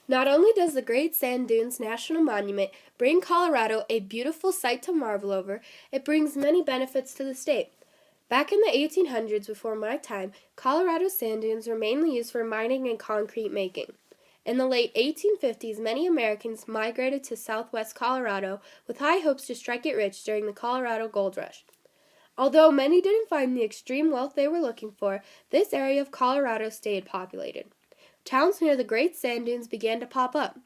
Not only does the Great Sand Dunes National Monument bring Colorado a beautiful sight to marvel over, it brings many benefits to the state. Back in the 1800s, before my time, Colorado's sand dunes were mainly used for mining and concrete making. In the late 1850s, many Americans migrated to southwest Colorado with high hopes to strike it rich during the Colorado Gold Rush. Although many didn't find the extreme wealth they were looking for, this area of Colorado stayed populated. Towns near the Great Sand Dunes began to pop up.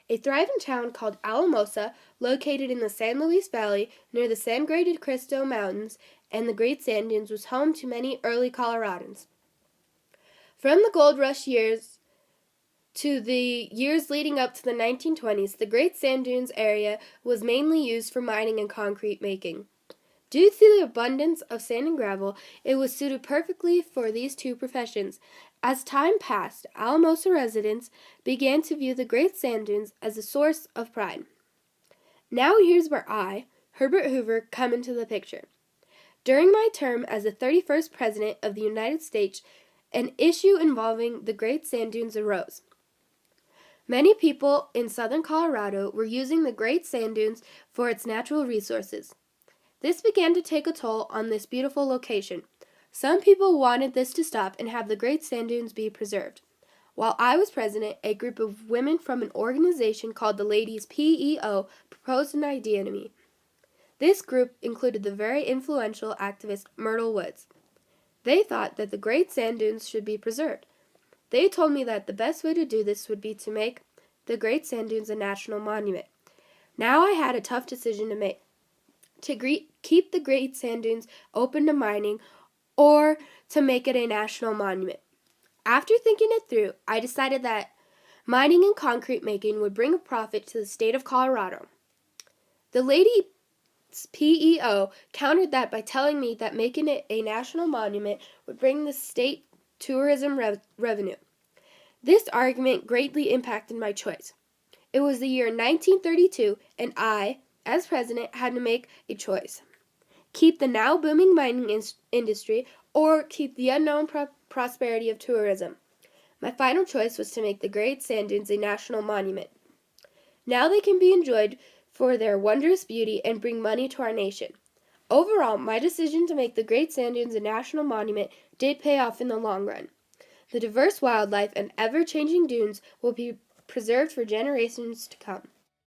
A thriving town called Alamosa, located in the San Luis Valley near the Sangre de Cristo Mountains and the Great Sand Dunes, was home to many early Coloradans. From the gold rush years to the years leading up to the 1920s, the Great Sand Dunes area was mainly used for mining and concrete making. Due to the abundance of sand and gravel, it was suited perfectly for these two professions. As time passed, Alamosa residents began to view the Great Sand Dunes as a source of pride. Now here's where I, Herbert Hoover, come into the picture. During my term as the 31st President of the United States, an issue involving the Great Sand Dunes arose. Many people in southern Colorado were using the Great Sand Dunes for its natural resources. This began to take a toll on this beautiful location. Some people wanted this to stop and have the Great Sand Dunes be preserved. While I was president, a group of women from an organization called the Ladies PEO proposed an idea to me. This group included the very influential activist Myrtle Woods. They thought that the Great Sand Dunes should be preserved. They told me that the best way to do this would be to make the Great Sand Dunes a national monument. Now I had a tough decision to make. To keep the Great Sand Dunes open to mining, or to make it a national monument. After thinking it through, I decided that mining and concrete making would bring a profit to the state of Colorado. The Ladies PEO countered that by telling me that making it a national monument would bring the state tourism revenue. This argument greatly impacted my choice. It was the year 1932, and I, as president, had to make a choice. Keep the now booming mining industry, or keep the unknown prosperity of tourism. My final choice was to make the Great Sand Dunes a national monument. Now they can be enjoyed for their wondrous beauty and bring money to our nation. Overall, my decision to make the Great Sand Dunes a national monument did pay off in the long run. The diverse wildlife and ever-changing dunes will be preserved for generations to come.